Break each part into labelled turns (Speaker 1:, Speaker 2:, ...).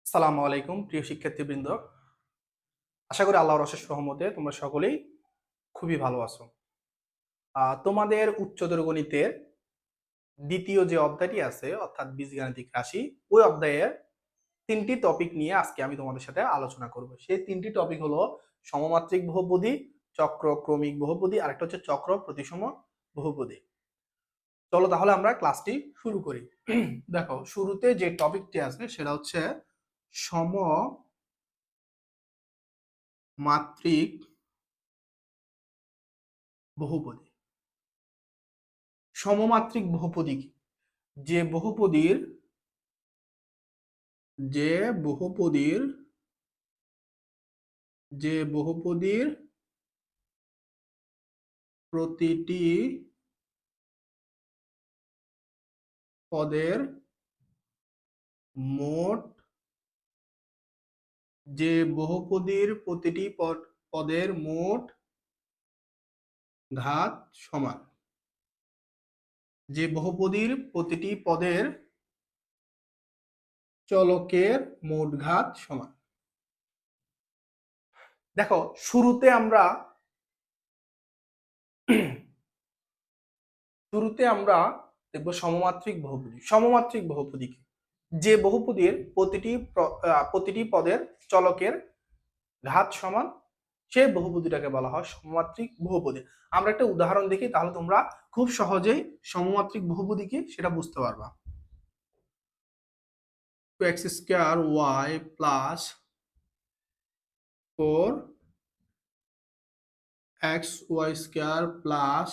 Speaker 1: আসসালামু আলাইকুম প্রিয় শিক্ষার্থীবৃন্দ। আশা করি আল্লাহর অশেষ রহমতে তোমরা সকলেই খুবই ভালো আছো। তোমাদের উচ্চতর গণিতের দ্বিতীয় যে অধ্যায়টি আছে অর্থাৎ বীজগাণিতিক রাশি, ওই অধ্যায়ের তিনটি টপিক নিয়ে আজকে আমি তোমাদের সাথে আলোচনা করব। সেই তিনটি টপিক হলো সমমাত্রিক বহুপদী, চক্র ক্রমিক বহুপদী, আর একটা হচ্ছে চক্র প্রতিসম বহুপদী। চলো তাহলে আমরা ক্লাসটি শুরু করি। দেখো, শুরুতে যে টপিকটি আছে সেটা হচ্ছে সমমাত্রিক বহুপদী। সমমাত্রিক বহুপদী কি? যে বহুপদীর যে বহুপদীর যে বহুপদীর প্রতিটি পদের মোট যে বহুপদীর প্রতিটি পদের মোট ঘাত সমান। যে বহুপদীর প্রতিটি পদের চলকের মোট ঘাত সমান। দেখো, শুরুতে আমরা দেখবো সমমাত্রিক বহুপদী। সমমাত্রিক বহুপদী কি? যে বহুপদীর প্রতিটি পদের চলকের ঘাত সমান, সেই বহুপদীটাকে বলা হয় সমমাত্রিক বহুপদী। আমরা একটা উদাহরণ দেখি, তাহলে তোমরা খুব সহজেই সমমাত্রিক বহুপদী কি সেটা বুঝতে পারবা। 2x² plus 4xy² plus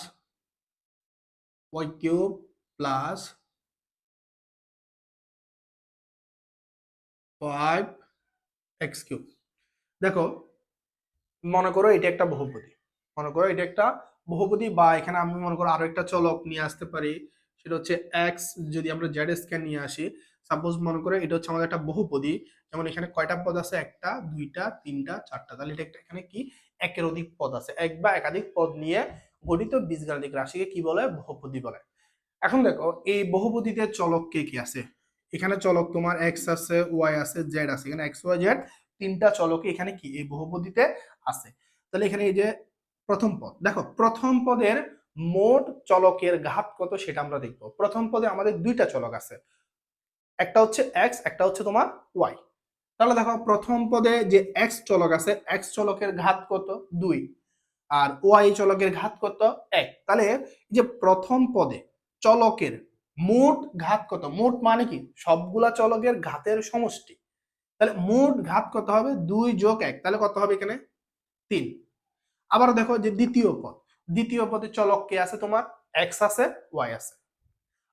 Speaker 1: y³ plus 5x³। দেখো, মনে করো এটা একটা বহুপদী, বা এখানে আমি মনে করো আরো একটা চলক নিয়ে আসতে পারি, সেটা হচ্ছে এক্স। যদি আমরা জেড স্কয়ার নিয়ে আসি, সাপোজ মনে করো এটা হচ্ছে আমাদের একটা বহুপদী। যেমন এখানে কয়টা পদ আছে? একটা, দুইটা, তিনটা, চারটা। তাহলে এটা এখানে কি একের অধিক পদ আছে। এক বা একাধিক পদ নিয়ে গঠিত বীজগাণিতিক রাশিকে কি বলে? বহুপদী বলে। এখন দেখো, এই বহুপদীতে চলক কে কি আছে? এখানে চলক তোমার এক্স আছে, ওয়াই আছে, জেড আছে। এখানে এক্স ওয়াই জেড তিনটা চলকে এখানে কি এই বহুপদীতে আছে। তাহলে এখানে এই যে প্রথম পদ, দেখো প্রথম পদের মোট চলকের ঘাত কত সেটা আমরা দেখব। প্রথম পদে আমাদের দুইটা চলক আছে, একটা হচ্ছে এক্স, একটা হচ্ছে তোমার ওয়াই। তাহলে দেখো, প্রথম পদে যে এক্স চলক আছে, এক্স চলকের ঘাত কত? 2। আর ওয়াই চলকের ঘাত কত? 1। তাহলে যে প্রথম পদে চলকের মোট ঘাত কত? মোট মানে কি? সবগুলা চলকের ঘাতের সমষ্টি। তাহলে মোট ঘাত কত হবে? 2 যোগ 1। তাহলে কত হবে এখানে? 3। আবার দেখো যে দ্বিতীয় পদে চলক কে আছে? তোমার এক্স আছে, ওয়াই আছে।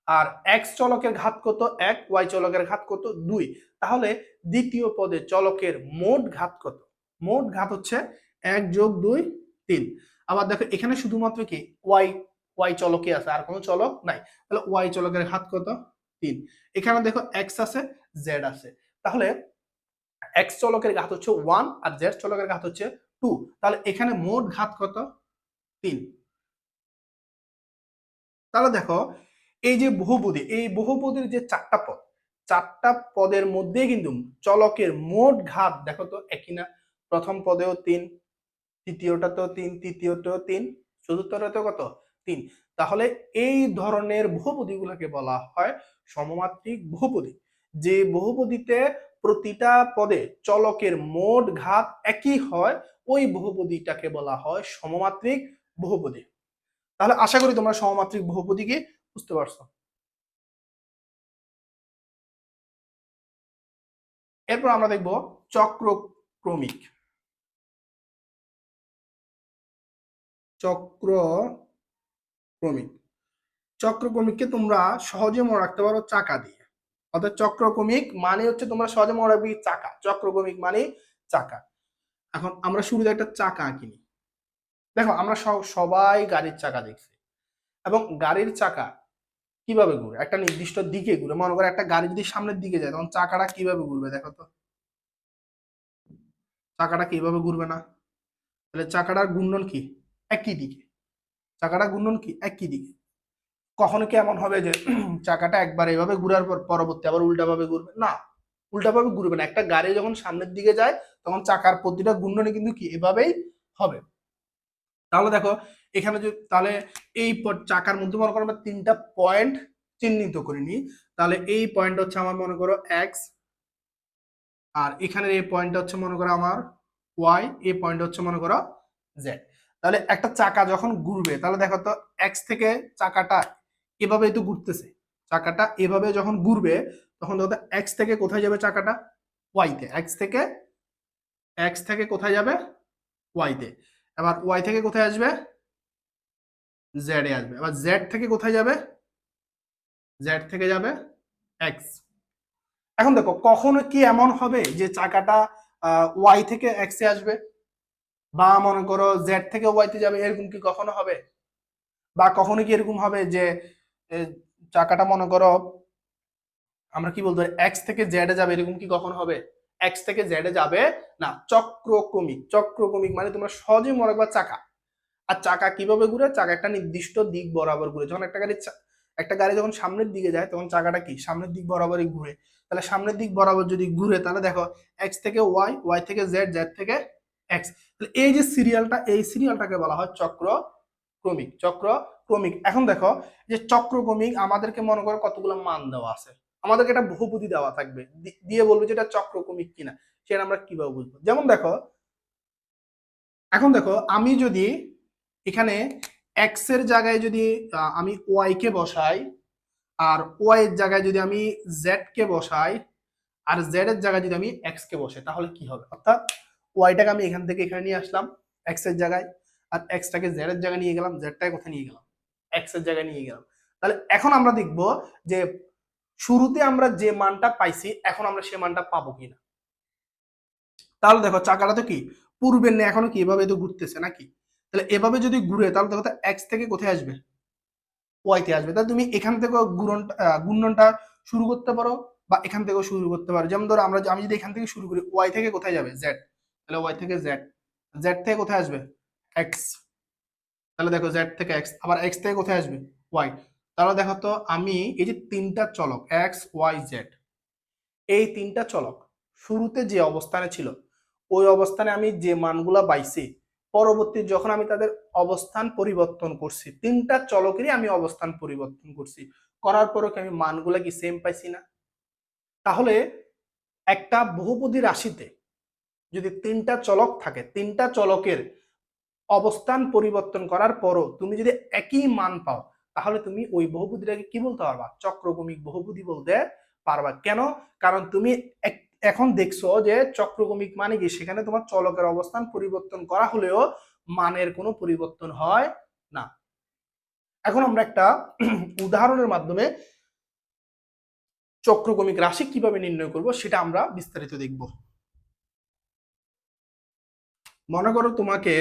Speaker 1: আর এক্স চলকের ঘাত কত? 1। ওয়াই চলকের ঘাত কত? 2। তাহলে দ্বিতীয় পদে চলকের মোট ঘাত কত? মোট ঘাত হচ্ছে 1 যোগ 2 3। আবার দেখো এখানে শুধুমাত্র কি ওয়াই ওয়াই চলকে আছে, আর কোনো চলক নাই। তাহলে ওয়াই চলকের ঘাত কত? 3। এখানে দেখো এক্স আছে, জেড আছে। তাহলে এক্স চলকের ঘাত হচ্ছে 1 আর জেড চলকের ঘাত হচ্ছে 2। তাহলে এখানে মোট ঘাত কত? 3। তাহলে দেখো, এই যে বহুপদী, এই বহুপদীর যে চারটা পদের মধ্যে কিন্তু চলকের মোট ঘাত দেখো তো একই না? প্রথম পদেও 3, দ্বিতীয়টাতেও 3, তৃতীয়টাতেও 3, চতুর্থটাতেও কত? 3। তাহলে এই ধরনের বহুপদীগুলোকে বলা হয় সমমাত্রিক বহুপদী। যে বহুপদীতে প্রতিটা পদে চলকের মোট ঘাত একই হয়, ওই বহুপদীটাকে বলা হয় সমমাত্রিক বহুপদী। তাহলে আশা করি তোমরা সমমাত্রিক বহুপদী কি বুঝতে পারছো। এরপর আমরা দেখব চক্রক্রমিক। চক্রক্রমিক চক্রক্রমিককে তোমরা সহজে মনে রাখতে পারো চাকা দিয়ে। অর্থাৎ চক্রক্রমিক মানে হচ্ছে, তোমরা সহজে মনে রাখবে চাকা। চক্রক্রমিক মানে চাকা। এখন আমরা শুরুতে একটা চাকা আঁকিনি। দেখো, আমরা সবাই গাড়ির চাকা দেখছি, এবং গাড়ির চাকা কিভাবে ঘুরে? একটা নির্দিষ্ট দিকে ঘুরে। মনে করো একটা গাড়ি যদি সামনের দিকে যায়, তখন চাকাটা কিভাবে ঘুরবে? দেখো তো, চাকাটা কিভাবে ঘুরবে না? তাহলে চাকাটার ঘূর্ণন কি? একই দিকে। চাকাটা ঘূর্ণন কি? একই দিকে। কখনো কি এমন হবে যে চাকাটা একবার এভাবে ঘুরার পর পরবর্তী আবার উল্টা ভাবে ঘুরবে? না, উল্টাভাবে ঘুরবে না। একটা গাড়ি যখন সামনের দিকে যায় তখন চাকার প্রতিটা ঘূর্ণনে কিন্তু কি এভাবেই হবে। তাহলে দেখো এখানে যদি তাহলে এই চাকার মধ্যে মনে করো আমরা 3টা পয়েন্ট চিহ্নিত করে নিই। তাহলে এই পয়েন্ট হচ্ছে আমার মনে করো এক্স, আর এখানের এই পয়েন্টটা হচ্ছে মনে করো আমার ওয়াই, এই পয়েন্ট হচ্ছে মনে করো জেড। তাহলে একটা চাকা যখন ঘুরবে তাহলে দেখো তো এক্স থেকে চাকাটা এভাবে তো ঘুরতেছে, চাকাটা এভাবে যখন ঘুরবে তখন দেখো এক্স থেকে কোথায় যাবে চাকাটা, ওয়াইতে। এক্স থেকে কোথায় যাবে, ওয়াইতে। এবার ওয়াই থেকে কোথায় আসবে, জেড এ আসবে। এবার জেড থেকে কোথায় যাবে, জেড থেকে যাবে এক্স। এখন দেখো কখনো কি এমন হবে যে চাকাটা ওয়াই থেকে এক্স এ আসবে, বা মনে করো জেড থেকে ওয়াই তে যাবে, এরকম কি কখনো হবে? বা কখনো কি এরকম হবে যে এ, চাকাটা মনে করো আমরা কি বলবো এক্স থেকে জেড এ যাবে, এরকম কি কখনো হবে? এক্স থেকে জেড এ যাবে না। চক্রক্রমিক, চক্রক্রমিক মানে তোমরা সহজে মনে রাখবা চাকা। আর চাকা কিভাবে ঘুরে, চাকা একটা নির্দিষ্ট দিক বরাবর ঘুরে। যখন একটা গাড়ি যখন সামনের দিকে যায় তখন চাকাটা কি সামনের দিক বরাবরই ঘুরে। তাহলে সামনের দিক বরাবর যদি ঘুরে তাহলে দেখো এক্স থেকে ওয়াই, ওয়াই থেকে জেড, জেড থেকে এক্স। তাহলে এই যে সিরিয়ালটা, এই সিরিয়ালটাকে বলা হয় চক্রক্রমিক। চক্রক্রমিক। এখন দেখো যে চক্রক্রমিক আমাদেরকে মনে করো কতগুলো মান দেওয়া আছে, আমাদেরকে একটা বহুপদী দেওয়া থাকবে, দিয়ে বলবে যে এটা চক্রক্রমিক কিনা, সেটা আমরা কিভাবে বুঝবো? যেমন দেখো এখন দেখো আমি যদি এখানে এক্স এর জায়গায় যদি আমি ওয়াই কে বসাই, আর ওয়াই এর জায়গায় যদি আমি জেড কে বসাই, আর জেড এর জায়গায় যদি আমি এক্স কে বসাই, তাহলে কি হবে? অর্থাৎ ওয়াইটাকে আমি এখান থেকে এখানে নিয়ে আসলাম এক্স এর জায়গায়, আর এক্সটাকে জেড এর জায়গায় নিয়ে গেলাম, জেডটাকে কোথায় নিয়ে গেলাম, এক্স এর জায়গায় নিয়ে গেলাম। তাহলে এখন আমরা দেখব যে শুরুতে আমরা যে মানটা পাইছি এখন আমরা সে মানটা পাবো কিনা। তাহলে দেখো চাকাটা তো কি পূর্বের নেই, এখনো কি এভাবে তো ঘুরতেছে নাকি? তাহলে এভাবে যদি ঘুরে তাহলে দেখো এক্স থেকে কোথায় আসবে, ওয়াইতে আসবে। তাহলে তুমি এখান থেকে ঘূর্ণনটা শুরু করতে পারো, বা এখান থেকেও শুরু করতে পারো। যেমন ধরো আমি যদি এখান থেকে শুরু করি, ওয়াই থেকে কোথায় যাবে, জেড। তাহলে ওয়াই থেকে জেড, জেড থেকে কোথায় আসবে, এক্স। তাহলে দেখো জেড থেকে এক্স, আবার এক্স থেকে কোথায় আসবে, ওয়াই। তাহলে দেখো তো আমি এই যে 3টা চলক এক্স ওয়াই জেড, এই 3টা চলক শুরুতে যে অবস্থানে ছিল ওই অবস্থানে আমি যে মানগুলা পাইছি, পরবর্তী যখন আমি তাদের অবস্থান পরিবর্তন করছি, 3টা চলকেরই আমি অবস্থান পরিবর্তন করছি, করার পরও কি আমি মানগুলা কি সেম পাইছি না? তাহলে একটা বহুপদী রাশিতে যদি 3টা চলক থাকে, 3টা চলকের অবস্থান পরিবর্তন করার পরও তুমি যদি একই মান পাও, তাহলে তুমি ওই বহুপদীটাকে কি বলতে পারবা, চক্রক্রমিক বহুপদী বলতে পারবা। কেন? কারণ তুমি এখন দেখছো যে চক্রক্রমিক মানে কি, সেখানে তোমার চলকের অবস্থান পরিবর্তন করা হলেও মানের কোনো পরিবর্তন হয় না। এখন আমরা একটা উদাহরণের মাধ্যমে চক্রক্রমিক রাশি কিভাবে নির্ণয় করব সেটা আমরা বিস্তারিত দেখব। মনে করো তোমাকে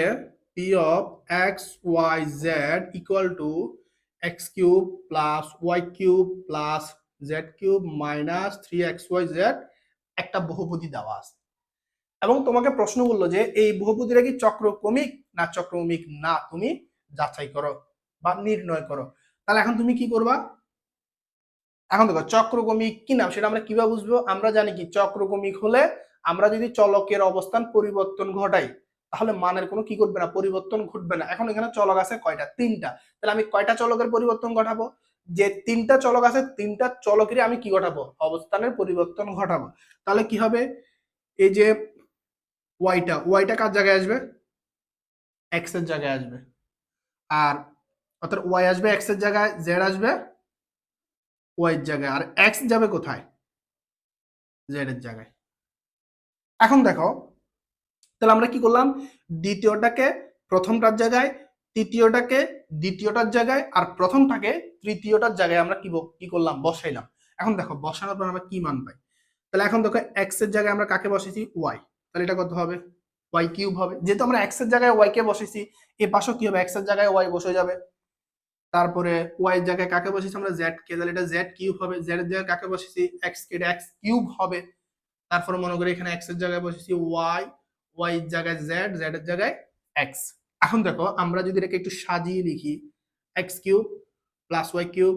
Speaker 1: P of X Y Z equal to X cube plus Y cube plus Z cube minus 3xyz একটা বহুপদী দেওয়া আছে, এবং তোমাকে প্রশ্ন বললো যে এই বহুপদীটা কি চক্রক্রমিক না চক্রক্রমিক না, তুমি যাচাই করো বা নির্ণয় করো। তাহলে এখন তুমি কি করবা? এখন দেখো চক্রক্রমিক কি না সেটা আমরা কিভাবে বুঝবো? আমরা জানি কি চক্রক্রমিক হলে আমরা যদি চলকের অবস্থান পরিবর্তন ঘটাই তাহলে মানের কোনো কি ঘটবে না, পরিবর্তন ঘটবে না। এখন এখানে চলক আছে কয়টা, 3টা। তাহলে আমি কয়টা চলকের পরিবর্তন ঘটাবো? যে 3টা চলক আছে 3টা চলকেরই আমি কি ঘটাবো, অবস্থানের পরিবর্তন ঘটাবো। তাহলে কি হবে, এই যে ওয়াইটা কার জায়গায় আসবে, এক্স এর জায়গায় আসবে। আর অর্থাৎ ওয়াই আসবে এক্স এর জায়গায়, জেড আসবে ওয়াই এর জায়গায়, আর এক্স যাবে কোথায়, জেড এর জায়গায়। এখন দেখো তাহলে আমরা কি করলাম, দ্বিতীয়টাকে প্রথমটার জায়গায়, তৃতীয়টাকে দ্বিতীয়টার জায়গায়, আর প্রথমটাকে তৃতীয়টার জায়গায় আমরা কি করলাম, বসাইলাম। এখন দেখো বসানোর পর আমরা কি মান পাই। তাহলে এখন দেখো এক্স এর জায়গায় আমরা কাকে বসেছি, ওয়াই। তাহলে এটা কত হবে, ওয়াই কিউব হবে। যেহেতু আমরা এক্স এর জায়গায় ওয়াই কে বসেছি, এ পাশেও কি হবে, এক্স এর জায়গায় ওয়াই বসে যাবে। তারপরে ওয়াই এর জায়গায় কাকে বসেছি আমরা, জেড কে, তাহলে এটা জেড কিউব হবে। জেড এর জায়গায় কাকে বসেছি, এক্স কে, এটা এক্স কিউব হবে। তারপরে মনে করি এখানে এক্স এর জায়গায় বসেছি ওয়াই, ওয়াই এর জায়গায় জেড, জেড এর জায়গায় এক্স। এখন দেখো আমরা যদি এটাকে একটু সাজিয়ে লিখি, x cube plus Y cube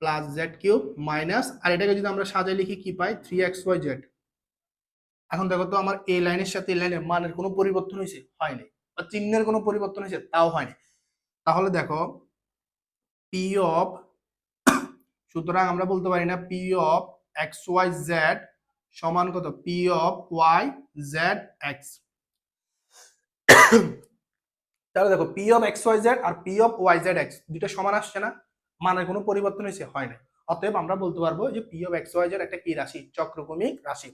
Speaker 1: plus Z cube minus, আর এটাকে যদি আমরা সাজিয়ে লিখি কি পাই, 3xyz। এখন দেখো তো আমার এই লাইনের সাথে এই লাইনের মানের কোনো পরিবর্তন হয়েছে? হয়নি। বা চিহ্নের কোনো পরিবর্তন হয়েছে? তাও হয়নি। তাহলে দেখো পি অফ, সুতরাং আমরা বলতে পারি না P of X Y Z সমান কত? P of Y Z X. তাহলে দেখো P of X Y Z আর P of Y Z X দুটো সমান আসছে না? মানের কোনো পরিবর্তন হয়েছে? হয় না। অতএব আমরা বলতে পারবো যে P of X Y Z একটা কি রাশি? চক্রক্রমিক রাশি।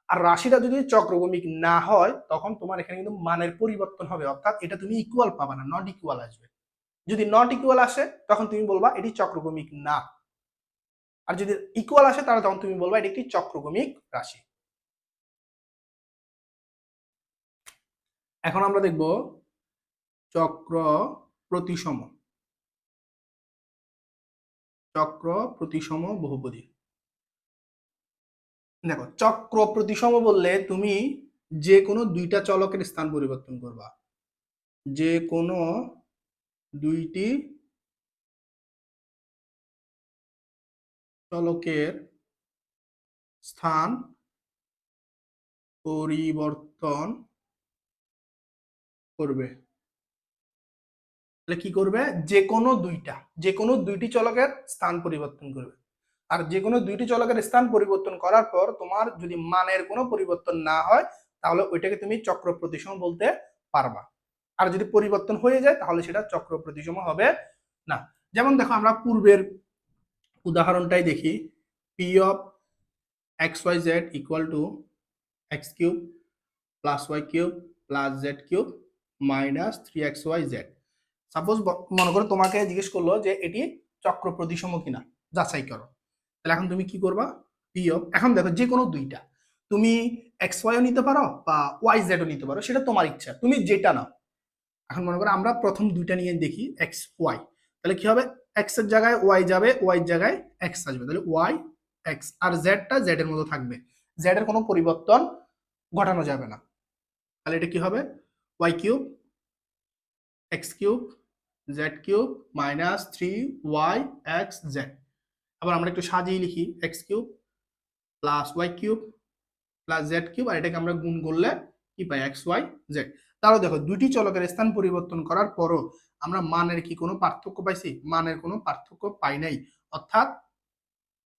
Speaker 1: আর রাশিটা যদি চক্রক্রমিক না হয় তখন তোমার এখানে কিন্তু মানের পরিবর্তন হবে, অর্থাৎ এটা তুমি ইকুয়াল পাবা না, নট ইকুয়াল আসবে। যদি নট ইকুয়াল আসে তখন তুমি বলবা এটি চক্রক্রমিক না, আর যদি ইকুয়াল আসে তাহলে তখন তুমি বলবা এটি একটি চক্রক্রমিক রাশি। এখন আমরা দেখব চক্র প্রতিসম। চক্র প্রতিসম বহুপদী। দেখো চক্র প্রতিসম বললে তুমি যে কোনো দুইটা চলকের স্থান পরিবর্তন করবা, যে কোনো দুইটি চলকের স্থান পরিবর্তন করবে। তাহলে কি করবে? যে কোনো দুইটি চলকের স্থান পরিবর্তন করবে। আর যে কোনো দুইটি চলকের স্থান পরিবর্তন করার পর তোমার যদি মানের কোনো পরিবর্তন না হয় তাহলে ওইটাকে তুমি চক্র প্রতিসম বলতে পারবা। আর যদি পরিবর্তন হয়ে যায় তাহলে সেটা চক্র প্রতিসম হবে না। যেমন দেখো আমরা পূর্বের উদাহরণটাই দেখি, P of X Y Z equal to X cube plus Y cube plus Z cube minus 3xyz। Suppose মনে করো তোমাকে জিজ্ঞেস করলো যে এটি চক্র প্রতিসম কিনা, যাচাই করো। তাহলে এখন তুমি কি করবা? পি অফ, এখন দেখো যে কোনো দুইটা, তুমি এক্স ওয়াইও নিতে পারো বা ওয়াই জেডও নিতে পারো, সেটা তোমার ইচ্ছা, তুমি যেটা নাও। এখন মনে করো আমরা প্রথম দুইটা নিয়ে দেখি এক্স ওয়াই। তাহলে কি হবে? এক্স এর জায়গায় ওয়াই যাবে, ওয়াই এর জায়গায় এক্স আসবে, তাহলে ওয়াই এক্স, আর জেডটা জেড এর মতো থাকবে, জেড এর কোনো পরিবর্তন ঘটানো যাবে না। তাহলে এটা কি হবে? Y cube x cube z cube minus 3yxz। আবার আমরা একটু সাজিয়ে লিখি, x cube plus Y cube plus Z cube, আর এটাকে আমরা গুণ করলে কি পাই? X Y Z. তাহলে দেখো দুইটি চলকের স্থান পরিবর্তন করার পরও আমরা মানের কি কোনো পার্থক্য পাইছি? মানের কোনো পার্থক্য পাই নাই, অর্থাৎ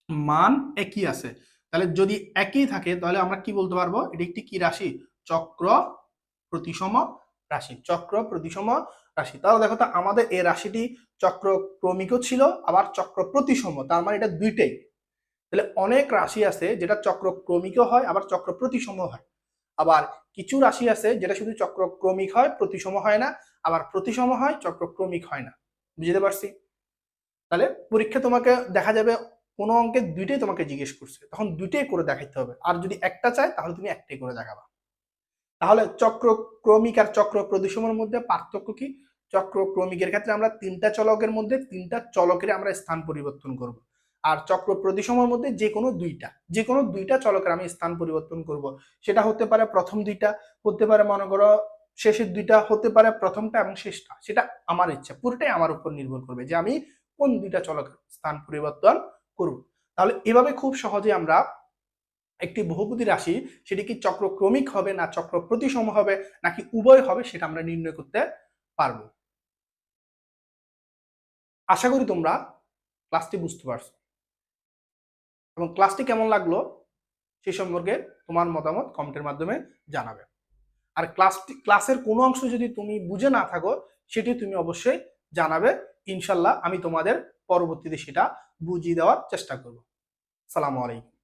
Speaker 1: মান একই আছে। তাহলে যদি একই থাকে তাহলে আমরা কি বলতে পারবো? এটি একটি কি রাশি? চক্র প্রতিসম রাশি। চক্র প্রতিসম রাশি। তাহলে দেখো তো আমাদের এই রাশিটি চক্র ক্রমিকও ছিল আবার চক্র প্রতিসম, তার মানে এটা দুইটাই। তাহলে অনেক রাশি আছে যেটা চক্র ক্রমিকও হয় আবার চক্র প্রতিসম হয়, আবার কিছু রাশি আছে যেটা শুধু চক্র ক্রমিক হয় প্রতিসম হয় না, আবার প্রতিসম হয় চক্র ক্রমিক হয় না। বুঝতে পারছি? তাহলে পরীক্ষা তোমাকে দেখা যাবে কোনো অঙ্কে দুইটাই তোমাকে জিজ্ঞেস করছে, তখন দুইটাই করে দেখাইতে হবে, আর যদি একটা চায় তাহলে তুমি একটাই করে দেখাবা। তাহলে চক্র ক্রমিক আর চক্র প্রতিসমের মধ্যে পার্থক্য কি? চক্র ক্রমিকের ক্ষেত্রে আমরা তিনটা চলকের মধ্যে তিনটা চলকের আমরা স্থান পরিবর্তন করব, আর চক্র প্রতিসমের মধ্যে যে কোনো দুইটা চলকের আমি স্থান পরিবর্তন করব। সেটা হতে পারে প্রথম দুইটা, হতে পারে মনে করো শেষের দুইটা, হতে পারে প্রথমটা এবং শেষটা, সেটা আমার ইচ্ছা, পুরোটাই আমার উপর নির্ভর করবে যে আমি কোন দুইটা চলকের স্থান পরিবর্তন করব। তাহলে এভাবে খুব সহজে আমরা একটি বহুপদী রাশি সেটি কি চক্রক্রমিক হবে না চক্র প্রতিসম হবে নাকি উভয় হবে সেটা আমরা নির্ণয় করতে পারবো। আশা করি তোমরা ক্লাসটি বুঝতে পারছো, এবং ক্লাসটি কেমন লাগলো সেই সম্পর্কে তোমার মতামত কমেন্টের মাধ্যমে জানাবে। আর ক্লাসের কোনো অংশ যদি তুমি বুঝে না থাকো সেটি তুমি অবশ্যই জানাবে, ইনশাল্লাহ আমি তোমাদের পরবর্তীতে সেটা বুঝিয়ে দেওয়ার চেষ্টা করব। আসসালামু আলাইকুম।